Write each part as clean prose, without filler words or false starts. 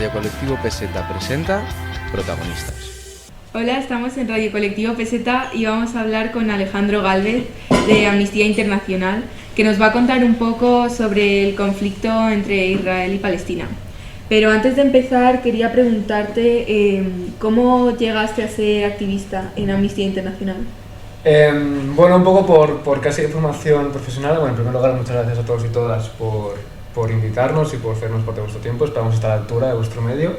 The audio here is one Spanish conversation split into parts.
Radio Colectivo Peseta presenta Protagonistas. Hola, estamos en Radio Colectivo Peseta y vamos a hablar con Alejandro Gálvez de Amnistía Internacional, que nos va a contar un poco sobre el conflicto entre Israel y Palestina. Pero antes de empezar quería preguntarte ¿cómo llegaste a ser activista en Amnistía Internacional? Bueno, un poco por casi formación profesional. Bueno, en primer lugar, muchas gracias a todos y todas por invitarnos y por hacernos parte de vuestro tiempo. Esperamos estar a la altura de vuestro medio.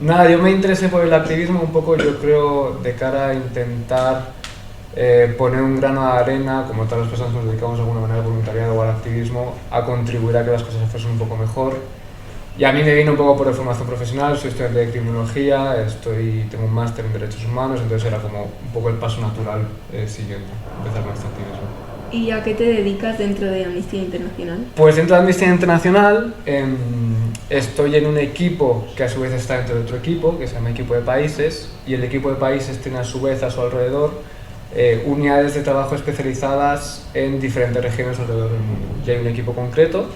Nada, yo me interesé por el activismo un poco, yo creo, de cara a intentar poner un grano de arena, como todas las personas que nos dedicamos de alguna manera al voluntariado o al activismo, a contribuir a que las cosas fuesen un poco mejor. Y a mí me vino un poco por formación profesional, soy estudiante de criminología, tengo un máster en Derechos Humanos, entonces era como un poco el paso natural siguiente, empezar con este activismo. ¿Y a qué te dedicas dentro de Amnistía Internacional? Pues dentro de Amnistía Internacional estoy en un equipo que a su vez está dentro de otro equipo, que se llama Equipo de Países, y el Equipo de Países tiene a su vez a su alrededor unidades de trabajo especializadas en diferentes regiones alrededor del mundo. Y hay un equipo concreto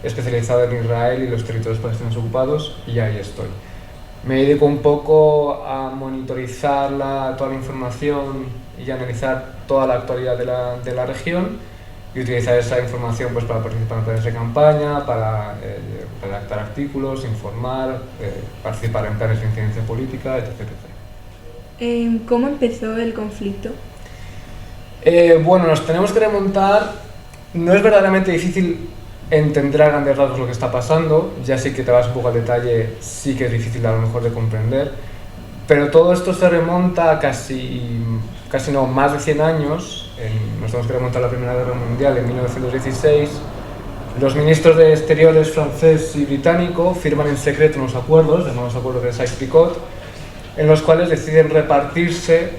especializado en Israel y los territorios palestinos ocupados, y ahí estoy. Me dedico un poco a monitorizar toda la información y analizar toda la actualidad de la región y utilizar esa información pues, para participar en planes de campaña, para redactar artículos, informar, participar en planes de incidencia política, etc. ¿Cómo empezó el conflicto? Bueno, nos tenemos que remontar. No es verdaderamente difícil entender a grandes rasgos lo que está pasando, ya sí que te vas un poco al detalle, sí que es difícil a lo mejor de comprender, pero todo esto se remonta a casi no, más de 100 años. Nos tenemos que remontar a la Primera Guerra Mundial en 1916. Los ministros de Exteriores francés y británico firman en secreto unos acuerdos, llamados acuerdos de Sykes-Picot, en los cuales deciden repartirse,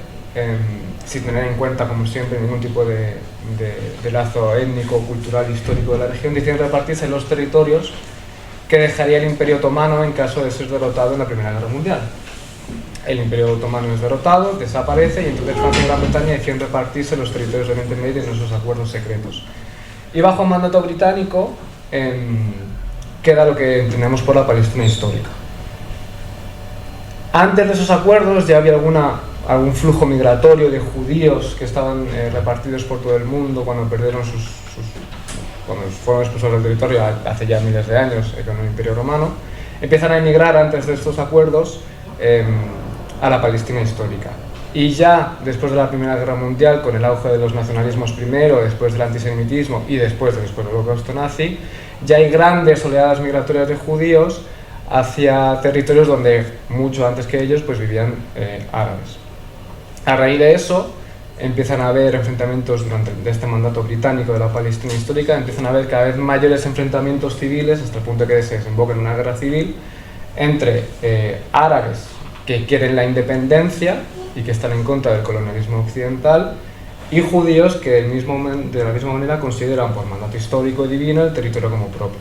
sin tener en cuenta, como siempre, ningún tipo de lazo étnico, cultural, histórico de la región, deciden repartirse los territorios que dejaría el Imperio Otomano en caso de ser derrotado en la Primera Guerra Mundial. El Imperio Otomano es derrotado, desaparece, y entonces Francia y Gran Bretaña deciden repartirse los territorios de Oriente Medio en esos acuerdos secretos. Y bajo mandato británico queda lo que entendemos por la Palestina histórica. Antes de esos acuerdos ya había algún flujo migratorio de judíos que estaban repartidos por todo el mundo cuando perdieron cuando fueron expulsados del territorio hace ya miles de años con el Imperio Romano. Empiezan a emigrar antes de estos acuerdos a la Palestina histórica. Y ya después de la Primera Guerra Mundial, con el auge de los nacionalismos primero, después del antisemitismo y después del holocausto nazi, ya hay grandes oleadas migratorias de judíos hacia territorios donde mucho antes que ellos pues vivían árabes. A raíz de eso empiezan a haber enfrentamientos durante este mandato británico de la Palestina histórica, empiezan a haber cada vez mayores enfrentamientos civiles hasta el punto que se desemboca en una guerra civil entre árabes que quieren la independencia y que están en contra del colonialismo occidental, y judíos que de la misma manera consideran por mandato histórico y divino el territorio como propio.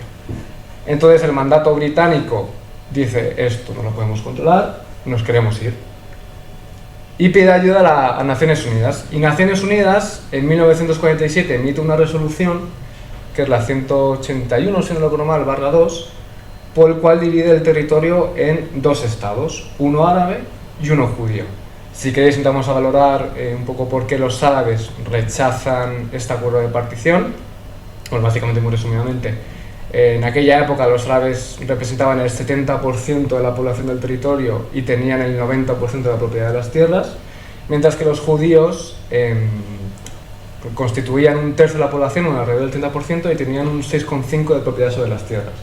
Entonces el mandato británico dice: esto no lo podemos controlar, nos queremos ir, y pide ayuda a Naciones Unidas. Y Naciones Unidas en 1947 emite una resolución, que es la 181, si no lo recuerdo mal, /2, por el cual divide el territorio en dos estados, uno árabe y uno judío. Si queréis, intentamos a valorar un poco por qué los árabes rechazan este acuerdo de partición. Pues básicamente, muy resumidamente, en aquella época los árabes representaban el 70% de la población del territorio y tenían el 90% de la propiedad de las tierras, mientras que los judíos constituían un tercio de la población, alrededor del 30%, y tenían un 6,5% de propiedad sobre las tierras.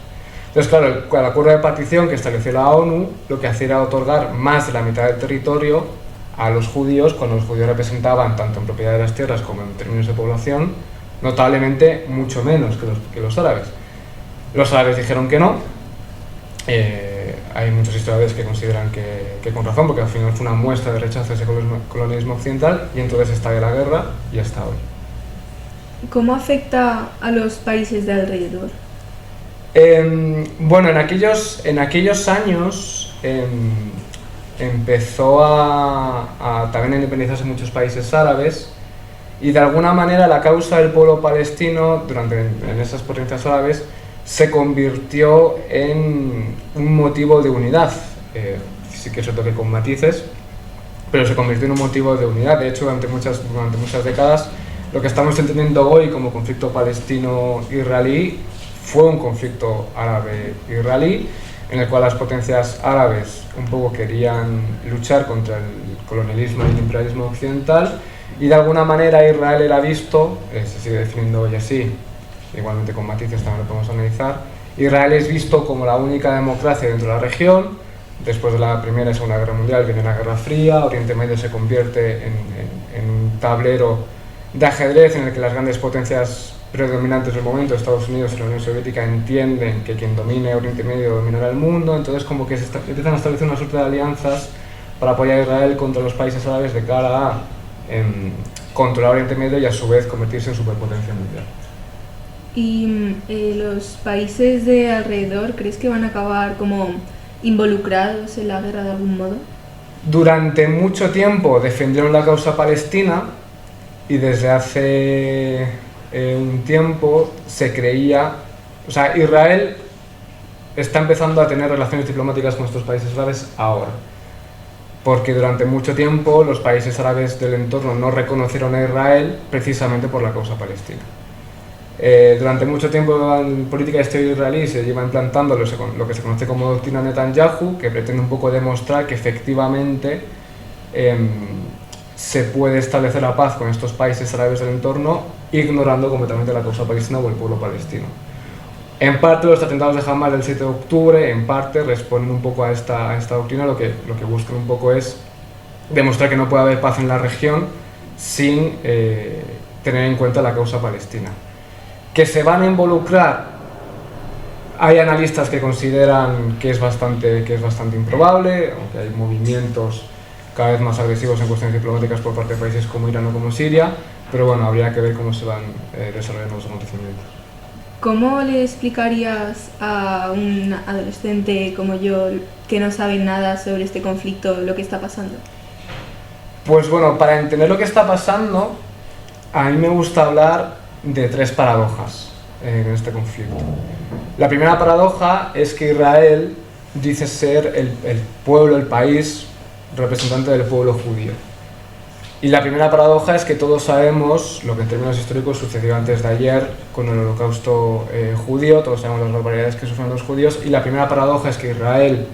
Entonces, claro, el acuerdo de partición que estableció la ONU lo que hacía era otorgar más de la mitad del territorio a los judíos, cuando los judíos representaban, tanto en propiedad de las tierras como en términos de población, notablemente mucho menos que los árabes. Los árabes dijeron que no. Hay muchos historiadores que consideran que con razón, porque al final fue una muestra de rechazo a ese colonialismo occidental, y entonces estalla la guerra y hasta hoy. ¿Cómo afecta a los países de alrededor? Bueno, en aquellos años empezó también a independizarse muchos países árabes, y de alguna manera la causa del pueblo palestino en esas potencias árabes se convirtió en un motivo de unidad. Sí que es cierto que con matices, pero se convirtió en un motivo de unidad. De hecho, durante muchas décadas, lo que estamos entendiendo hoy como conflicto palestino-israelí fue un conflicto árabe-israelí, en el cual las potencias árabes un poco querían luchar contra el colonialismo y el imperialismo occidental, y de alguna manera Israel era visto, se sigue definiendo hoy así, igualmente con matices también lo podemos analizar, Israel es visto como la única democracia dentro de la región. Después de la Primera y Segunda Guerra Mundial viene la Guerra Fría, Oriente Medio se convierte en un tablero de ajedrez en el que las grandes potencias predominantes del momento, Estados Unidos y la Unión Soviética, entienden que quien domine Oriente Medio dominará el mundo. Entonces como que empiezan a establecer una suerte de alianzas para apoyar a Israel contra los países árabes de cara a controlar Oriente Medio y a su vez convertirse en superpotencia mundial. ¿Y los países de alrededor crees que van a acabar como involucrados en la guerra de algún modo? Durante mucho tiempo defendieron la causa palestina y desde hace un tiempo se creía, o sea, Israel está empezando a tener relaciones diplomáticas con estos países árabes ahora, porque durante mucho tiempo los países árabes del entorno no reconocieron a Israel precisamente por la causa palestina. Durante mucho tiempo en política exterior israelí se lleva implantando lo que se conoce como doctrina Netanyahu, que pretende un poco demostrar que efectivamente se puede establecer la paz con estos países árabes del entorno, ignorando completamente la causa palestina o el pueblo palestino. En parte los atentados de Hamas del 7 de octubre, en parte responden un poco a esta doctrina. Lo que buscan un poco es demostrar que no puede haber paz en la región sin tener en cuenta la causa palestina. Que se van a involucrar, hay analistas que consideran que es bastante improbable, aunque hay movimientos cada vez más agresivos en cuestiones diplomáticas por parte de países como Irán o como Siria, pero bueno, habría que ver cómo se van desarrollando los acontecimientos. ¿Cómo le explicarías a un adolescente como yo, que no sabe nada sobre este conflicto, lo que está pasando? Pues bueno, para entender lo que está pasando, a mí me gusta hablar de tres paradojas en este conflicto. La primera paradoja es que Israel dice ser el pueblo, el país representante del pueblo judío. Y la primera paradoja es que todos sabemos lo que en términos históricos sucedió antes de ayer con el holocausto judío, todos sabemos las barbaridades que sufrieron los judíos, y la primera paradoja es que Israel,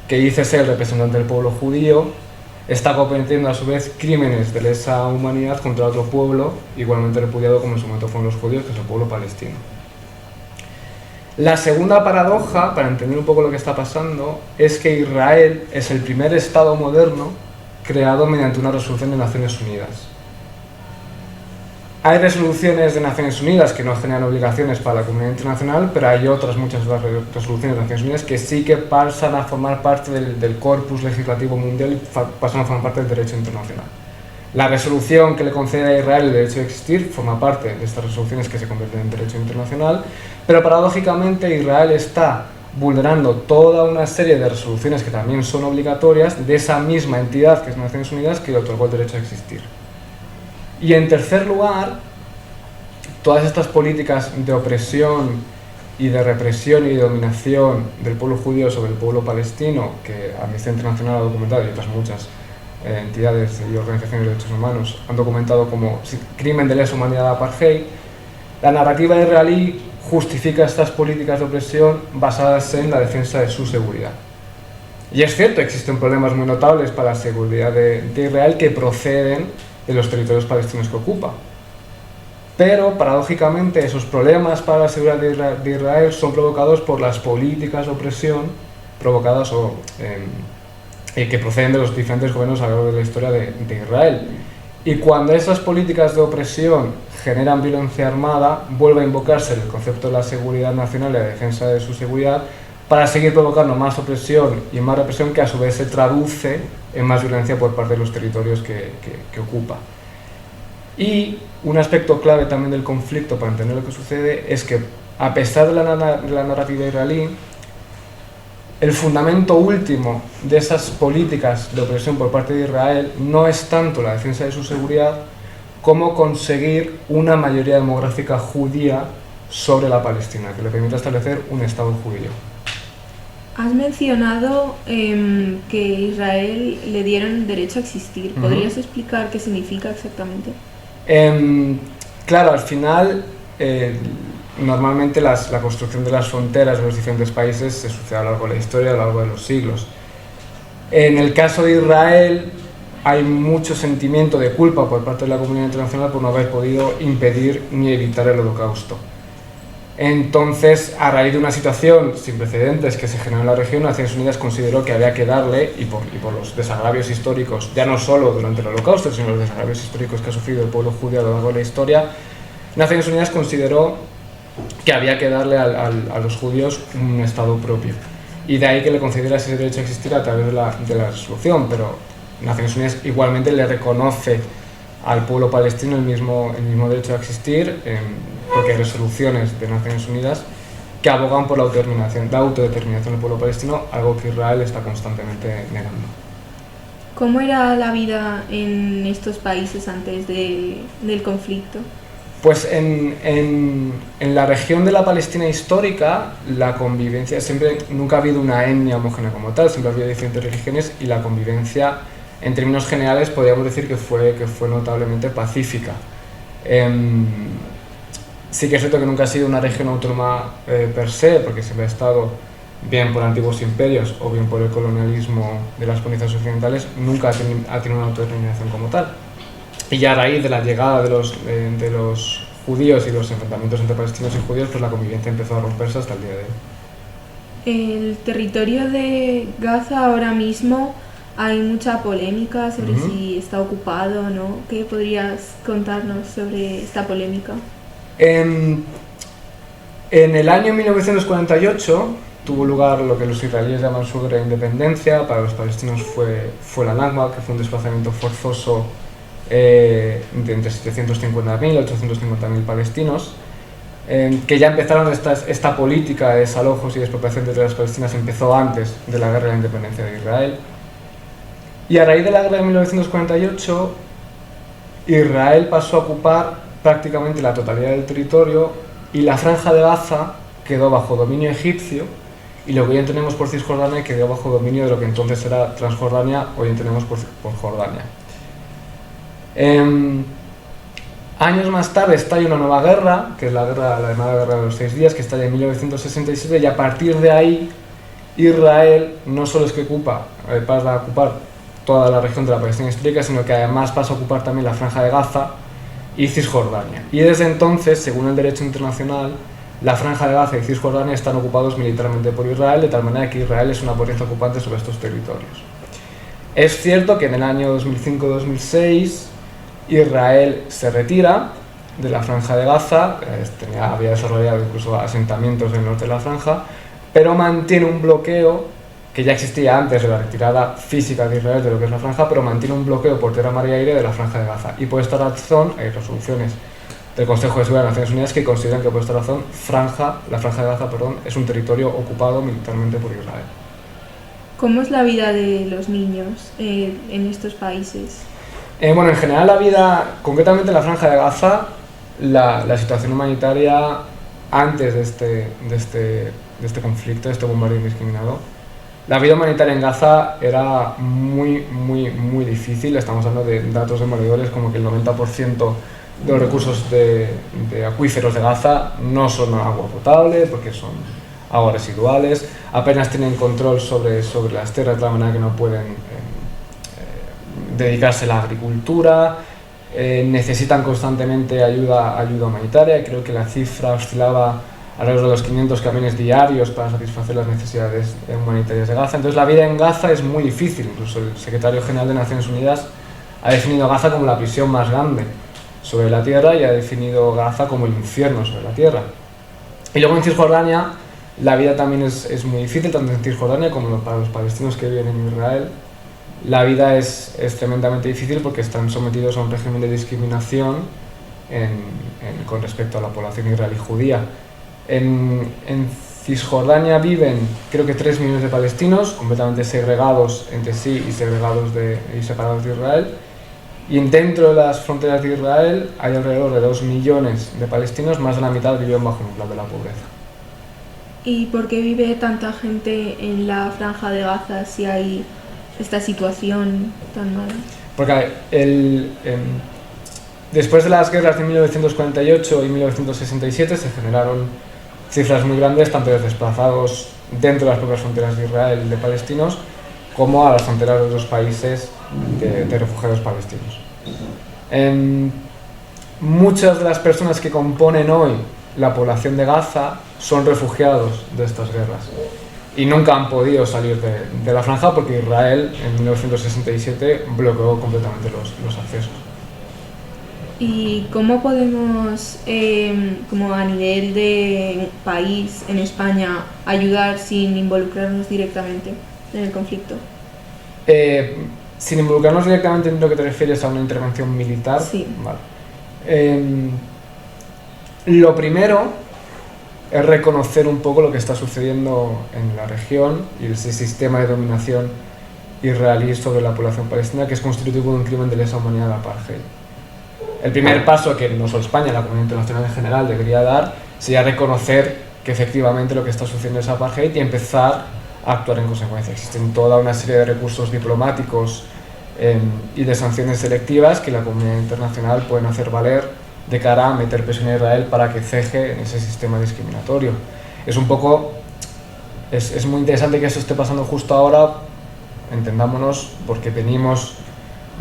que dice ser el representante del pueblo judío, está cometiendo a su vez crímenes de lesa humanidad contra otro pueblo, igualmente repudiado como en su momento fueron los judíos, que es el pueblo palestino. La segunda paradoja, para entender un poco lo que está pasando, es que Israel es el primer Estado moderno creado mediante una resolución de Naciones Unidas. Hay resoluciones de Naciones Unidas que no generan obligaciones para la comunidad internacional, pero hay muchas otras resoluciones de Naciones Unidas que sí que pasan a formar parte del corpus legislativo mundial y pasan a formar parte del derecho internacional. La resolución que le concede a Israel el derecho de existir forma parte de estas resoluciones que se convierten en derecho internacional, pero paradójicamente Israel está vulnerando toda una serie de resoluciones que también son obligatorias de esa misma entidad que es Naciones Unidas, que le otorgó el derecho a existir. Y en tercer lugar, todas estas políticas de opresión y de represión y de dominación del pueblo judío sobre el pueblo palestino, que Amnistía Internacional ha documentado y otras muchas entidades y organizaciones de derechos humanos han documentado como crimen de lesa humanidad apartheid, la narrativa israelí justifica estas políticas de opresión basadas en la defensa de su seguridad. Y es cierto, existen problemas muy notables para la seguridad de Israel que proceden de los territorios palestinos que ocupa. Pero, paradójicamente, esos problemas para la seguridad de Israel son provocados por las políticas de opresión provocadas que proceden de los diferentes gobiernos a lo largo de la historia de Israel. Y cuando esas políticas de opresión generan violencia armada, vuelve a invocarse el concepto de la seguridad nacional y la defensa de su seguridad para seguir provocando más opresión y más represión, que a su vez se traduce en más violencia por parte de los territorios que ocupa. Y un aspecto clave también del conflicto para entender lo que sucede es que, a pesar de la narrativa israelí, el fundamento último de esas políticas de opresión por parte de Israel no es tanto la defensa de su seguridad como conseguir una mayoría demográfica judía sobre la Palestina, que le permita establecer un Estado judío. Has mencionado que Israel le dieron derecho a existir. ¿Podrías explicar qué significa exactamente? Claro, al final, normalmente la construcción de las fronteras de los diferentes países se sucede a lo largo de la historia, a lo largo de los siglos. En el caso de Israel, hay mucho sentimiento de culpa por parte de la comunidad internacional por no haber podido impedir ni evitar el Holocausto. Entonces, a raíz de una situación sin precedentes que se generó en la región, Naciones Unidas consideró que había que darle, y por los desagravios históricos, ya no solo durante el Holocausto, sino los desagravios históricos que ha sufrido el pueblo judío a lo largo de la historia, Naciones Unidas consideró que había que darle a los judíos un Estado propio. Y de ahí que le concediera ese derecho a existir a través de la resolución, pero Naciones Unidas igualmente le reconoce al pueblo palestino el mismo derecho a existir, porque hay resoluciones de Naciones Unidas que abogan por la autodeterminación del pueblo palestino, algo que Israel está constantemente negando. ¿Cómo era la vida en estos países antes del conflicto? Pues en la región de la Palestina histórica, la convivencia nunca ha habido una etnia homogénea como tal, siempre ha habido diferentes religiones y la convivencia, en términos generales, podríamos decir que fue notablemente pacífica. Sí que es cierto que nunca ha sido una región autónoma per se, porque siempre ha estado, bien por antiguos imperios o bien por el colonialismo de las potencias occidentales, nunca ha tenido una autodeterminación como tal. Y ya a raíz de la llegada de los judíos y los enfrentamientos entre palestinos y judíos, pues la convivencia empezó a romperse hasta el día de hoy. El territorio de Gaza ahora mismo hay mucha polémica sobre si está ocupado o no. ¿Qué podrías contarnos sobre esta polémica? En el año 1948 tuvo lugar lo que los israelíes llaman su guerra de independencia. Para los palestinos fue la Nakba, que fue un desplazamiento forzoso de entre 750.000 y 850.000 palestinos, que ya empezaron esta política de desalojos y de expropiación de tierras palestinas empezó antes de la guerra de la independencia de Israel. Y a raíz de la guerra de 1948, Israel pasó a ocupar prácticamente la totalidad del territorio y la franja de Gaza quedó bajo dominio egipcio, y lo que hoy entendemos por Cisjordania quedó bajo dominio de lo que entonces era Transjordania, hoy entendemos por Jordania. Años más tarde estalla una nueva guerra, que es la llamada Guerra de los 6 días, que estalla en 1967, y a partir de ahí Israel no solo es que pasa a ocupar toda la región de la Palestina histórica, sino que además pasa a ocupar también la franja de Gaza y Cisjordania. Y desde entonces, según el derecho internacional, la franja de Gaza y Cisjordania están ocupados militarmente por Israel, de tal manera que Israel es una potencia ocupante sobre estos territorios. Es cierto que en el año 2005-2006 Israel se retira de la franja de Gaza, había desarrollado incluso asentamientos en el norte de la franja, pero mantiene un bloqueo que ya existía antes de la retirada física de Israel de lo que es la franja, pero mantiene un bloqueo por tierra, mar y aire de la franja de Gaza. Y por esta razón hay resoluciones del Consejo de Seguridad de Naciones Unidas que consideran que por esta razón la franja de Gaza es un territorio ocupado militarmente por Israel. ¿Cómo es la vida de los niños en estos países? Bueno, en general la vida, concretamente en la franja de Gaza, la situación humanitaria antes de este conflicto, de este bombardeo indiscriminado, la vida humanitaria en Gaza era muy difícil. Estamos hablando de datos demoledores como que el 90% de los recursos de acuíferos de Gaza no son agua potable porque son aguas residuales, apenas tienen control sobre las tierras de la manera que no pueden dedicarse a la agricultura, necesitan constantemente ayuda humanitaria. Creo que la cifra oscilaba alrededor de los 500 camiones diarios para satisfacer las necesidades humanitarias de Gaza. Entonces la vida en Gaza es muy difícil. Incluso el secretario general de Naciones Unidas ha definido Gaza como la prisión más grande sobre la tierra y ha definido Gaza como el infierno sobre la tierra. Y luego en Cisjordania la vida también es muy difícil, tanto en Cisjordania como para los palestinos que viven en Israel. La vida es tremendamente difícil porque están sometidos a un régimen de discriminación con respecto a la población israelí judía. En Cisjordania viven, creo que 3 millones de palestinos, completamente segregados entre sí y separados de Israel. Y dentro de las fronteras de Israel hay alrededor de 2 millones de palestinos, más de la mitad viven bajo el umbral de la pobreza. ¿Y por qué vive tanta gente en la Franja de Gaza si hay esta situación tan mala? Porque después de las guerras de 1948 y 1967 se generaron cifras muy grandes, tanto de desplazados dentro de las propias fronteras de Israel y de palestinos, como a las fronteras de otros países de refugiados palestinos. Muchas de las personas que componen hoy la población de Gaza son refugiados de estas guerras y nunca han podido salir de la franja porque Israel en 1967 bloqueó completamente los accesos. ¿Y cómo podemos, como a nivel de país en España, ayudar sin involucrarnos directamente en el conflicto? Sin involucrarnos directamente, en lo que te refieres a una intervención militar. Sí. Vale. Lo primero es reconocer un poco lo que está sucediendo en la región y ese sistema de dominación israelí sobre la población palestina, que es constitutivo de un crimen de lesa humanidad de apartheid. El primer paso que no solo España, la comunidad internacional en general debería dar sería reconocer que efectivamente lo que está sucediendo es apartheid y empezar a actuar en consecuencia. Existen toda una serie de recursos diplomáticos y de sanciones selectivas que la comunidad internacional pueden hacer valer de cara a meter presión a Israel para que ceje en ese sistema discriminatorio. Es muy interesante que eso esté pasando justo ahora, entendámonos, porque venimos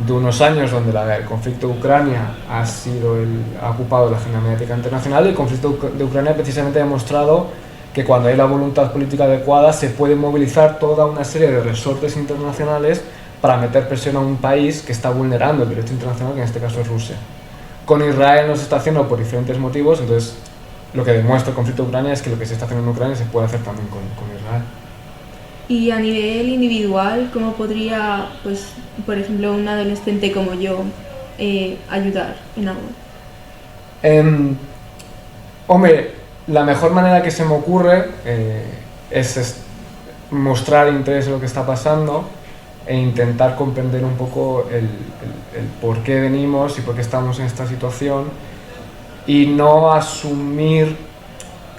de unos años donde el conflicto de Ucrania ha ocupado la agenda mediática internacional y el conflicto de Ucrania precisamente ha demostrado que cuando hay la voluntad política adecuada se puede movilizar toda una serie de resortes internacionales para meter presión a un país que está vulnerando el derecho internacional, que en este caso es Rusia. Con Israel no se está haciendo por diferentes motivos, entonces lo que demuestra el conflicto de Ucrania es que lo que se está haciendo en Ucrania se puede hacer también con Israel. Y a nivel individual, ¿cómo podría, pues, por ejemplo, un adolescente como yo ayudar en algo? Hombre, la mejor manera que se me ocurre es mostrar interés en lo que está pasando e intentar comprender un poco el por qué venimos y por qué estamos en esta situación y no asumir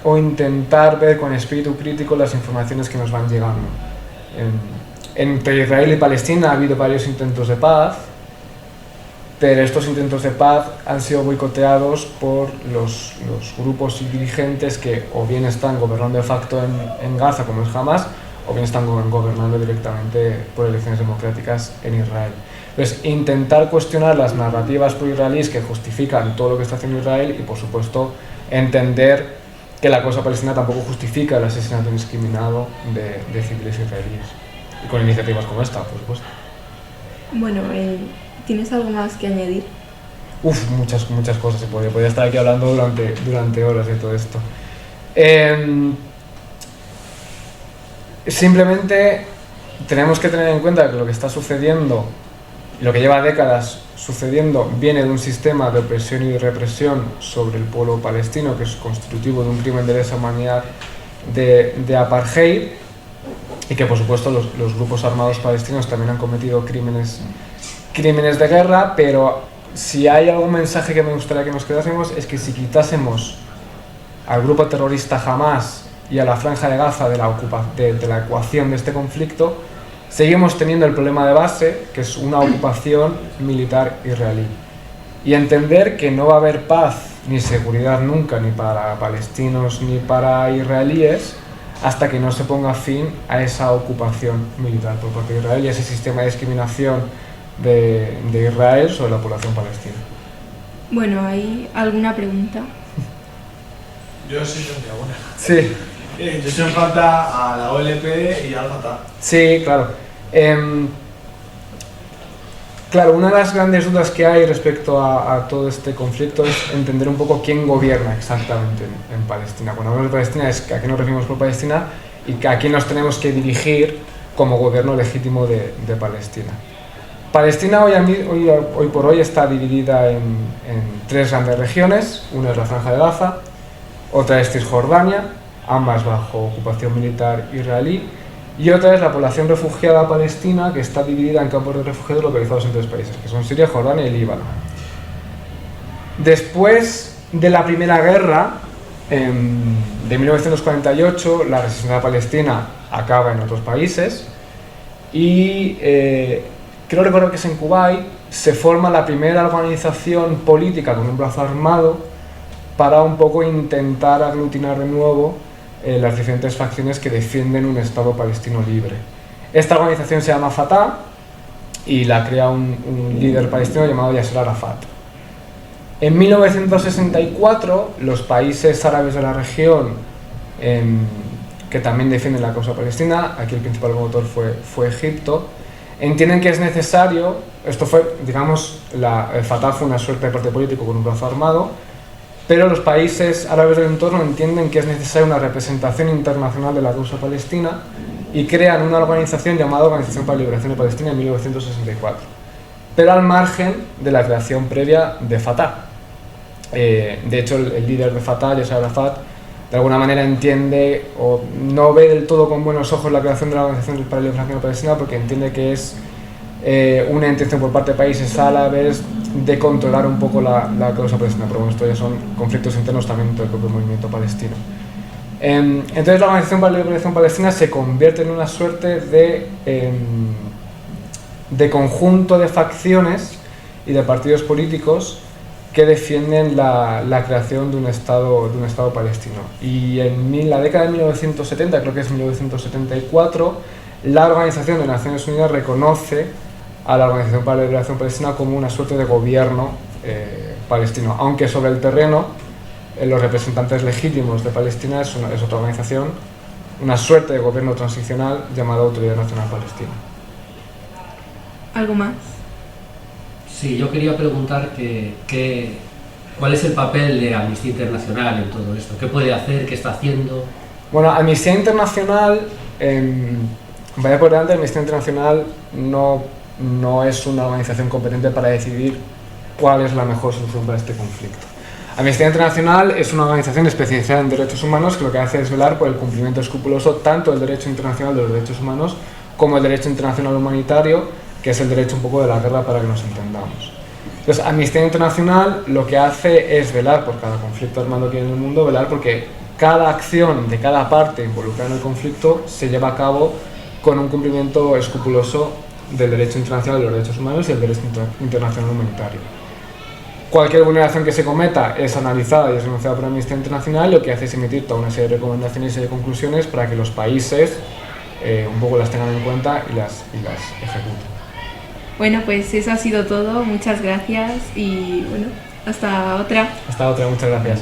o intentar ver con espíritu crítico las informaciones que nos van llegando. Entre Israel y Palestina ha habido varios intentos de paz, pero estos intentos de paz han sido boicoteados por los grupos y dirigentes que o bien están gobernando de facto en Gaza, como es Hamas, o bien están gobernando directamente por elecciones democráticas en Israel. Entonces, intentar cuestionar las narrativas pro-israelíes que justifican todo lo que está haciendo Israel y, por supuesto, entender que la causa palestina tampoco justifica el asesinato indiscriminado de civiles israelíes. Y con iniciativas como esta, por supuesto. Bueno, ¿tienes algo más que añadir? Muchas cosas. Podría estar aquí hablando durante horas de todo esto. Simplemente tenemos que tener en cuenta que lo que está sucediendo, lo que lleva décadas sucediendo, viene de un sistema de opresión y de represión sobre el pueblo palestino, que es constitutivo de un crimen de lesa humanidad de apartheid, y que por supuesto los grupos armados palestinos también han cometido crímenes de guerra, pero si hay algún mensaje que me gustaría que nos quedásemos es que si quitásemos al grupo terrorista Hamas y a la Franja de Gaza de la ecuación de este conflicto, seguimos teniendo el problema de base, que es una ocupación militar israelí. Y entender que no va a haber paz ni seguridad nunca, ni para palestinos ni para israelíes, hasta que no se ponga fin a esa ocupación militar por parte de Israel y a ese sistema de discriminación de Israel sobre la población palestina. Bueno, ¿hay alguna pregunta? Yo sí tendría una. Sí. Yo soy en falta a la OLP y al Fatah. Sí, claro. Claro, una de las grandes dudas que hay respecto a todo este conflicto es entender un poco quién gobierna exactamente en Palestina. Cuando hablamos de Palestina es a qué nos referimos por Palestina y a quién nos tenemos que dirigir como gobierno legítimo de Palestina. Palestina hoy por hoy está dividida en tres grandes regiones. Una es la Franja de Gaza, otra es Cisjordania, ambas bajo ocupación militar israelí, y otra es la población refugiada palestina, que está dividida en campos de refugiados localizados en 3 países, que son Siria, Jordania y Líbano. Después de la Primera Guerra de 1948, la resistencia palestina acaba en otros países y creo recordar que es en Kuwait, se forma la primera organización política con un brazo armado para un poco intentar aglutinar de nuevo las diferentes facciones que defienden un Estado palestino libre. Esta organización se llama Fatah y la crea un líder palestino llamado Yasser Arafat. En 1964, los países árabes de la región, que también defienden la causa palestina, aquí el principal promotor fue Egipto, entienden que es necesario, esto fue, digamos, el Fatah fue una suerte de partido político con un brazo armado, pero los países árabes del entorno entienden que es necesaria una representación internacional de la causa palestina y crean una organización llamada Organización para la Liberación de Palestina en 1964, pero al margen de la creación previa de Fatah. De hecho, el líder de Fatah, Yasser Arafat, de alguna manera entiende o no ve del todo con buenos ojos la creación de la Organización para la Liberación de Palestina, porque entiende que es una intención por parte de países árabes de controlar un poco la causa palestina, pero bueno, esto ya son conflictos internos también dentro del propio movimiento palestino. Entonces la Organización para la Liberación Palestina se convierte en una suerte de conjunto de facciones y de partidos políticos que defienden la creación de un Estado palestino. Y en la década de 1970, creo que es 1974, la Organización de Naciones Unidas reconoce a la Organización para la Liberación Palestina como una suerte de gobierno palestino, aunque sobre el terreno los representantes legítimos de Palestina es otra organización, una suerte de gobierno transicional llamada Autoridad Nacional Palestina. ¿Algo más? Sí, yo quería preguntar cuál es el papel de Amnistía Internacional en todo esto, qué puede hacer, qué está haciendo. Bueno, Amnistía Internacional, vaya por delante, Amnistía Internacional no es una organización competente para decidir cuál es la mejor solución para este conflicto. Amnistía Internacional es una organización especializada en derechos humanos que lo que hace es velar por el cumplimiento escrupuloso tanto del derecho internacional de los derechos humanos como el derecho internacional humanitario, que es el derecho un poco de la guerra, para que nos entendamos. Entonces, Amnistía Internacional lo que hace es velar por cada conflicto armado que hay en el mundo, velar porque cada acción de cada parte involucrada en el conflicto se lleva a cabo con un cumplimiento escrupuloso del derecho internacional de los derechos humanos y el derecho internacional humanitario. Cualquier vulneración que se cometa es analizada y es denunciada por Amnistía Internacional, y lo que hace es emitir toda una serie de recomendaciones y de conclusiones para que los países un poco las tengan en cuenta y las ejecuten. Bueno, pues eso ha sido todo. Muchas gracias y bueno, hasta otra. Hasta otra, muchas gracias.